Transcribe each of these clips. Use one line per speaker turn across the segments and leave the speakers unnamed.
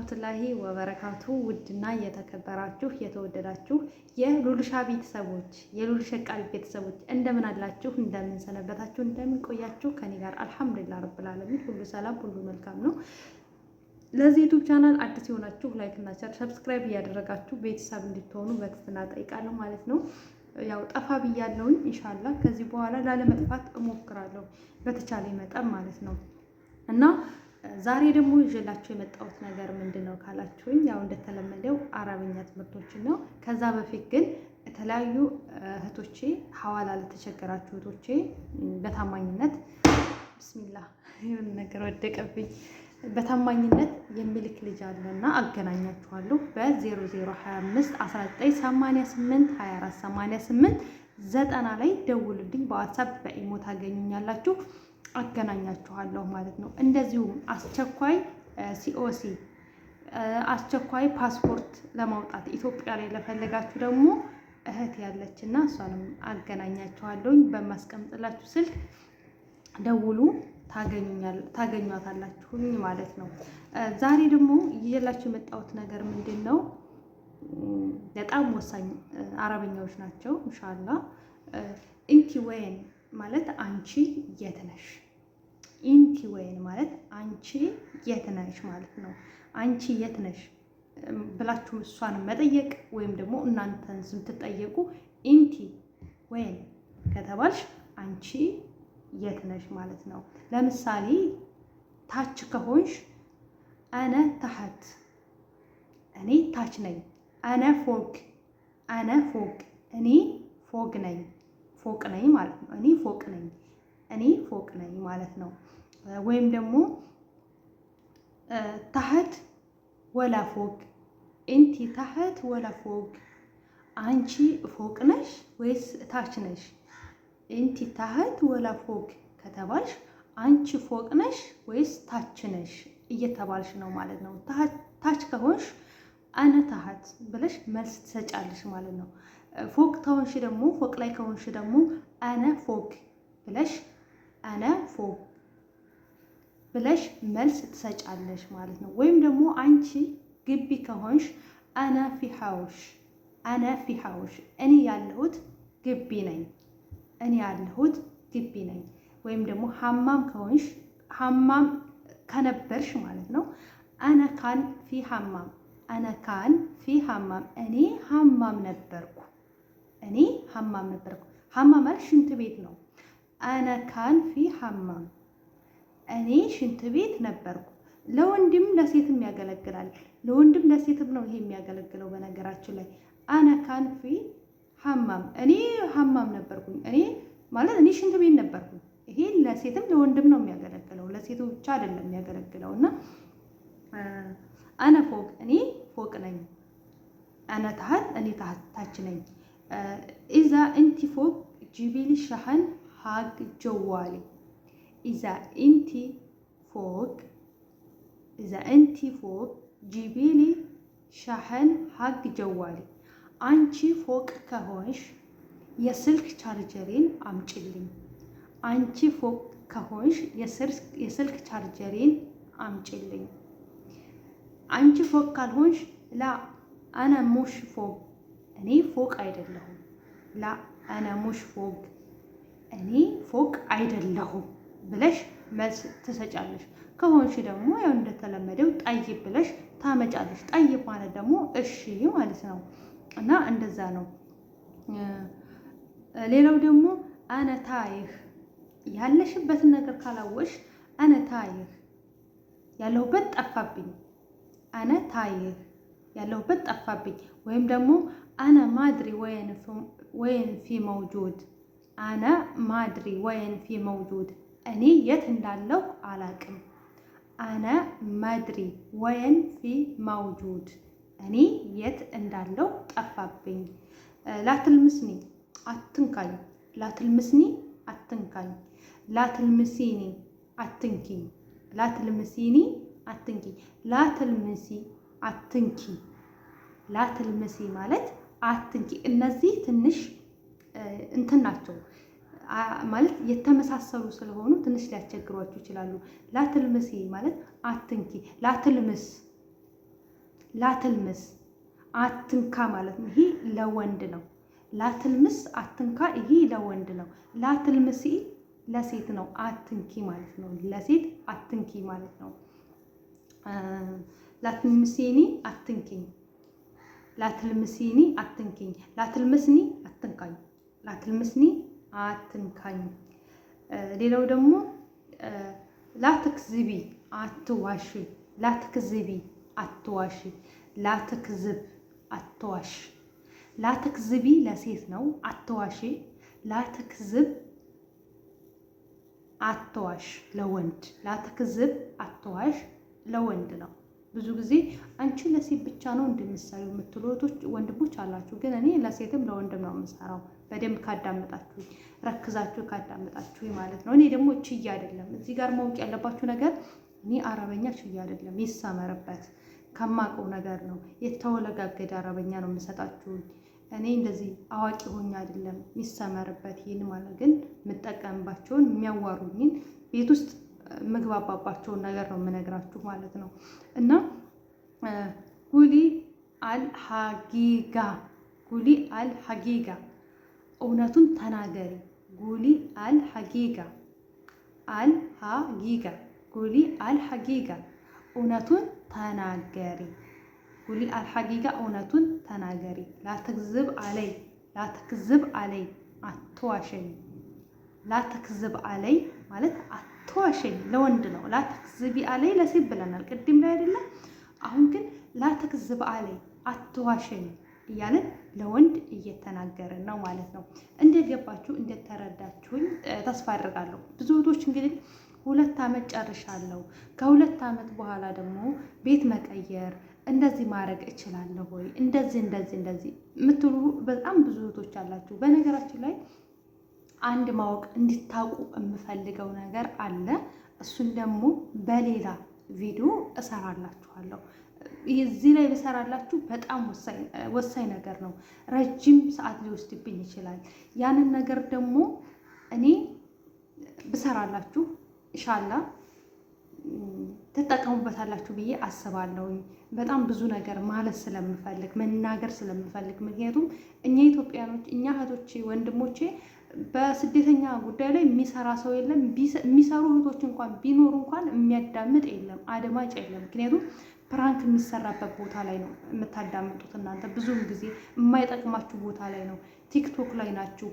ወራህመቱላሂ ወበረካቱ። ውድና የተከበራችሁ የተወደዳችሁ የሉልሻ ቤተሰቦች የሉልሻ ቃል ቤተሰቦች እንደምን አላችሁ? እንደምን ሰነበታችሁ? እንደምን ቆያችሁ? ከኔ ጋር አልሐምዱሊላህ ረብል ዓለሚን ሁሉ ሰላም፣ ሁሉ መልካም ነው። ለዚህ ዩቲዩብ ቻናል አዲስ የሆናችሁ ላይክ እና ሼር ሰብስክራይብ እያደረጋችሁ ቤተሰብ እንድትሆኑ በትህትና ጠይቃለሁ ማለት ነው። ያው ጠፋ ብያለሁኝ። ኢንሻአላህ ከዚህ በኋላ ላለመጥፋት እሞክራለሁ በተቻለ መጠን ማለት ነው። እና ዛሬ ደግሞ ይዤላችሁ የመጣሁት ነገር ምንድነው ካላችሁኝ፣ ያው እንደተለመደው አረብኛ ትምህርቶችን ነው። ከዛ በፊት ግን የተለያዩ እህቶቼ ሐዋላ ለተቸገራችሁ እህቶቼ በታማኝነት ቢስሚላህ ይሁን ነገር ወደቀብኝ በታማኝነት የሚልክ ልጅ አለና አገናኛችኋለሁ በ0025 1988 2488 90 ላይ ደውሉልኝ። በዋትስአፕ በኢሞ ታገኙኛላችሁ፣ አገናኛችኋለሁ ማለት ነው። እንደዚሁም አስቸኳይ ሲኦሲ አስቸኳይ ፓስፖርት ለማውጣት ኢትዮጵያ ላይ ለፈለጋችሁ ደግሞ እህት ያለችና እሷንም አገናኛችኋለሁ። በማስቀምጥላችሁ ስልክ ደውሉ፣ ታገኟታላችሁ ማለት ነው። ዛሬ ደግሞ ይዤላችሁ የመጣሁት ነገር ምንድነው? በጣም ወሳኝ አረበኛዎች ናቸው ኢንሻአላህ። ኢንቲ ወይን ማለት አንቺ የት ነሽ? ኢንቲ ወይን ማለት አንቺ የት ነሽ ማለት ነው። አንቺ የት ነሽ ብላችሁ እሷን መጠየቅ ወይም ደግሞ እናንተን ስትጠየቁ ኢንቲ ወይን ከተባልሽ አንቺ የት ነሽ ማለት ነው። ለምሳሌ ታች ከሆንሽ አነ ታህት፣ እኔ ታች ነኝ። አነ ፎቅ፣ አነ ፎቅ፣ እኔ ፎቅ ነኝ። ፎቅ ነኝ ማለት ነው። እኔ ፎቅ ነኝ፣ እኔ ፎቅ ነኝ ማለት ነው። ወይም ደግሞ ታህት ወላ ፎቅ፣ እንቲ ታህት ወላ ፎቅ፣ አንቺ ፎቅ ነሽ ወይስ ታች ነሽ? እንቲ ታህት ወላ ፎቅ ከተባልሽ አንቺ ፎቅ ነሽ ወይስ ታች ነሽ እየተባልሽ ነው ማለት ነው። ታች ከሆንሽ አነ ታህት ብለሽ መልስ ትሰጫለሽ ማለት ነው። ፎቅ ከሆንሽ ደግሞ ፎቅ ላይ ከሆንሽ ደግሞ አነ ፎቅ ብለሽ አነ ፎቅ ብለሽ መልስ ትሰጫለሽ ማለት ነው። ወይም ደግሞ አንቺ ግቢ ከሆንሽ አነ ፊ ሐውሽ፣ አነ ፊ ሐውሽ፣ እኔ ያለሁት ግቢ ነኝ፣ እኔ ያለሁት ግቢ ነኝ። ወይም ደግሞ ሐማም ከሆንሽ ሐማም ከነበርሽ ማለት ነው አነ ካን ፊ ሐማም፣ አነ ካን ፊ ሐማም፣ እኔ ሐማም ነበርኩ፣ እኔ ሐማም ነበርኩ። ሐማም ማለት ሽንት ቤት ነው። አነ ካን ፊ ሐማም፣ እኔ ሽንት ቤት ነበርኩ። ለወንድም ለሴትም ያገለግላል። ለወንድም ለሴትም ነው ይሄ የሚያገለግለው። በነገራችን ላይ አነ ካን ፊ ሐማም፣ እኔ ሐማም ነበርኩኝ። እኔ ማለት እኔ ሽንት ቤት ነበርኩኝ። ይሄ ለሴትም ለወንድም ነው የሚያገለግለው፣ ለሴቱ ብቻ አይደለም የሚያገለግለው። እና አነ ፎቅ፣ እኔ ፎቅ ነኝ። አነ ታህት፣ እኔ ታች ነኝ። ኢዛ እንቲ ፎቅ ጂቢሊ ሻህን ሀግ ጀዋሊ፣ ኢዛ እንቲ ፎቅ፣ ኢዛ እንቲ ፎቅ ጂቢሊ ሻህን ሀግ ጀዋሊ፣ አንቺ ፎቅ ከሆንሽ የስልክ ቻርጀሬን አምጪልኝ። አንቺ ፎቅ ከሆንሽ የስልክ ቻርጀሬን አምጪልኝ። አንቺ ፎቅ ካልሆንሽ ላ አነ ሙሽ ፎቅ፣ እኔ ፎቅ አይደለሁም። ላ አነ ሙሽ ፎቅ፣ እኔ ፎቅ አይደለሁም ብለሽ መልስ ትሰጫለሽ። ከሆንሽ ደግሞ ያው እንደተለመደው ጠይብ ብለሽ ታመጫለሽ። ጠይብ ማለት ደግሞ እሺ ማለት ነው። እና እንደዛ ነው። ሌላው ደግሞ አነ ታይህ፣ ያለሽበትን ነገር ካላወሽ አነ ታይህ፣ ያለሁበት ጠፋብኝ። አነ ታይህ፣ ያለሁበት ጠፋብኝ። ወይም ደግሞ አነ ማድሪ ወይን ፊ መውጁድ፣ አነ ማድሪ ወይን ፊ መውጁድ፣ እኔ የት እንዳለሁ አላቅም። አነ ማድሪ ወይን ፊ መውጁድ፣ እኔ የት እንዳለው ጠፋብኝ። ላትልምስኒ፣ አትንካኝ። ላትልምስኒ፣ አትንካኝ። ላትልምሲኒ፣ አትንኪ። ላትልምሲኒ፣ አትንኪ። ላትልምሲ፣ አትንኪ። ላትልምሲ ማለት አትንኪ። እነዚህ ትንሽ እንትን ናቸው ማለት የተመሳሰሉ ስለሆኑ ትንሽ ሊያስቸግሯችሁ ይችላሉ። ላትልምሲ ማለት አትንኪ። ላትልምስ ላትልምስ አትንካ ማለት ነው። ይሄ ለወንድ ነው። ላትልምስ አትንካ፣ ይሄ ለወንድ ነው። ላትልምሲ ለሴት ነው። አትንኪ ማለት ነው። ለሴት አትንኪ ማለት ነው። ላትልምሲኒ አትንኪኝ፣ ላትልምሲኒ አትንኪኝ፣ ላትልምስኒ አትንካኝ፣ ላትልምስኒ አትንካኝ። ሌላው ደግሞ ላትክዝቢ አትዋሽ፣ ላትክዝቢ አትዋሽ፣ ላትክዝብ አትዋሽ። ላትክዝቢ ለሴት ነው። አትዋሽ። ላትክዝብ አትዋሽ ለወንድ። ላትክዝብ አትዋሽ ለወንድ ነው። ብዙ ጊዜ አንቺ ለሴት ብቻ ነው እንደምትሰሪው የምትሉ ወንድሞች አላችሁ። ግን እኔ ለሴትም ለወንድም ነው የምሰራው። በደንብ ካዳመጣችሁ፣ ረክዛችሁ ካዳመጣችሁ ማለት ነው። እኔ ደግሞ ችዬ አይደለም። እዚህ ጋር ማወቅ ያለባችሁ ነገር እኔ አረበኛ ችዬ አይደለም፣ ይሰመርበት ከማውቀው ነገር ነው። የተወለጋገደ አረበኛ ነው የምሰጣችሁ። እኔ እንደዚህ አዋቂ ሆኜ አይደለም፣ ይሰመርበት። ይህን ማለት ግን የምጠቀምባቸውን የሚያዋሩኝን ቤት ውስጥ ምግባባባቸውን ነገር ነው የምነግራችሁ ማለት ነው። እና ጉሊ አልሐጊጋ፣ ጉሊ አልሐጊጋ፣ እውነቱን ተናገሪ። ጉሊ አልሐጊጋ፣ አልሐጊጋ፣ ጉሊ አልሐጊጋ፣ እውነቱን ተናገሪ። ጉሊ አልሐጊጋ፣ እውነቱን ተናገሪ። ላትክዝብ አለይ፣ ላትክዝብ አለይ፣ አትዋሸኝ። ላትክዝብ አለይ ማለት አትዋሸኝ ለወንድ ነው። ላትክዝቢ አለይ ለሴት ብለናል ቅድም ላይ አይደለም። አሁን ግን ላትክዝብ አለይ አትዋሸኝ እያለን ለወንድ እየተናገርን ነው ማለት ነው። እንደገባችሁ እንደተረዳችሁኝ ተስፋ አድርጋለሁ። ብዙ እህቶች እንግዲህ 2 ዓመት ጨርሻለሁ፣ ከ2 ዓመት በኋላ ደግሞ ቤት መቀየር እንደዚህ ማድረግ እችላለሁ ወይ እንደዚህ የምትሉ በጣም ብዙ እህቶች አላችሁ። በነገራችን ላይ አንድ ማወቅ እንድታውቁ የምፈልገው ነገር አለ። እሱን ደግሞ በሌላ ቪዲዮ እሰራላችኋለሁ። እዚህ ላይ ብሰራላችሁ በጣም ወሳኝ ነገር ነው። ረጅም ሰዓት ሊወስድብኝ ይችላል። ያንን ነገር ደግሞ እኔ ብሰራላችሁ ኢንሻአላህ ትጠቀሙበታላችሁ ብዬ አስባለሁኝ። በጣም ብዙ ነገር ማለት ስለምፈልግ መናገር ስለምፈልግ፣ ምክንያቱም እኛ ኢትዮጵያኖች፣ እኛ እህቶቼ ወንድሞቼ በስደተኛ ጉዳይ ላይ የሚሰራ ሰው የለም። የሚሰሩ እህቶች እንኳን ቢኖሩ እንኳን የሚያዳምጥ የለም፣ አድማጭ የለም። ምክንያቱም ፕራንክ የሚሰራበት ቦታ ላይ ነው የምታዳምጡት እናንተ። ብዙም ጊዜ የማይጠቅማችሁ ቦታ ላይ ነው። ቲክቶክ ላይ ናችሁ፣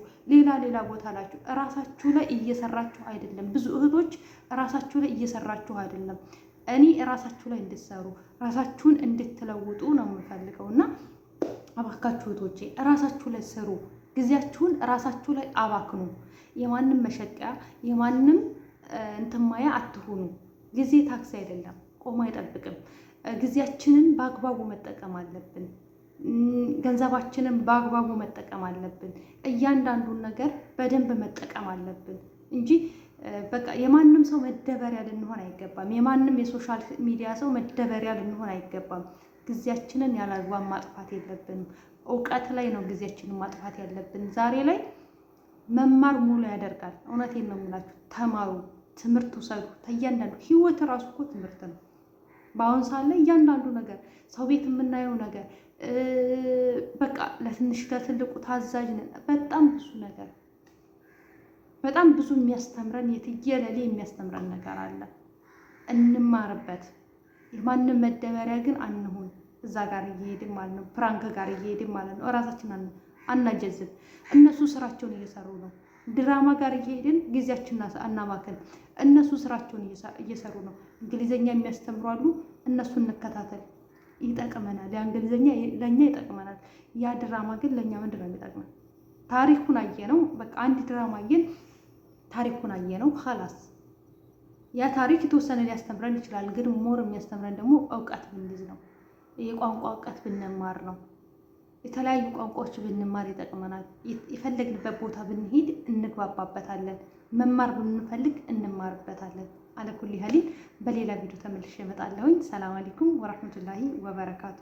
ሌላ ቦታ ናችሁ። እራሳችሁ ላይ እየሰራችሁ አይደለም። ብዙ እህቶች እራሳችሁ ላይ እየሰራችሁ አይደለም። እኔ እራሳችሁ ላይ እንድትሰሩ ራሳችሁን እንድትለውጡ ነው የምፈልገው እና እባካችሁ እህቶቼ እራሳችሁ ላይ ስሩ። ጊዜያችሁን እራሳችሁ ላይ አባክኑ። የማንም መሸቂያ የማንም እንትማያ አትሆኑ። ጊዜ ታክሲ አይደለም፣ ቆሞ አይጠብቅም። ጊዜያችንን በአግባቡ መጠቀም አለብን። ገንዘባችንን በአግባቡ መጠቀም አለብን። እያንዳንዱን ነገር በደንብ መጠቀም አለብን እንጂ በቃ የማንም ሰው መደበሪያ ልንሆን አይገባም። የማንም የሶሻል ሚዲያ ሰው መደበሪያ ልንሆን አይገባም። ጊዜያችንን ያላግባብ ማጥፋት የለብንም። እውቀት ላይ ነው ጊዜያችንን ማጥፋት ያለብን። ዛሬ ላይ መማር ሙሉ ያደርጋል። እውነቴን ነው የምላችሁ። ተማሩ፣ ትምህርት ውሰዱ። እያንዳንዱ ህይወት ራሱ እኮ ትምህርት ነው። በአሁን ሰዓት ላይ እያንዳንዱ ነገር ሰው ቤት የምናየው ነገር በቃ ለትንሽ ለትልቁ ታዛዥ ነን። በጣም ብዙ ነገር በጣም ብዙ የሚያስተምረን የትየለሌ የሚያስተምረን ነገር አለ። እንማርበት። የማንም መደበሪያ ግን አንሁን። እዛ ጋር እየሄድን ማለት ነው፣ ፕራንክ ጋር እየሄድን ማለት ነው። እራሳችን አናጀዝብ። እነሱ ስራቸውን እየሰሩ ነው። ድራማ ጋር እየሄድን ጊዜያችንን አናባክን። እነሱ ስራቸውን እየሰሩ ነው። እንግሊዘኛ የሚያስተምሩ አሉ። እነሱ እንከታተል፣ ይጠቅመናል። ያ እንግሊዘኛ ለእኛ ይጠቅመናል። ያ ድራማ ግን ለእኛ ምንድን ነው የሚጠቅመን? ታሪኩን አየነው። በቃ አንድ ድራማ አየን፣ ታሪኩን አየነው፣ ኸላስ። ያ ታሪክ የተወሰነ ሊያስተምረን ይችላል። ግን ሞር የሚያስተምረን ደግሞ እውቀት ብንይዝ ነው። የቋንቋ እውቀት ብንማር ነው። የተለያዩ ቋንቋዎች ብንማር ይጠቅመናል። የፈለግንበት ቦታ ብንሄድ እንግባባበታለን። መማር ብንፈልግ እንማርበታለን። አለኩል ሀሊል በሌላ ቪዲዮ ተመልሼ እመጣለሁኝ። ሰላም አለይኩም ወራህመቱላሂ ወበረካቱ።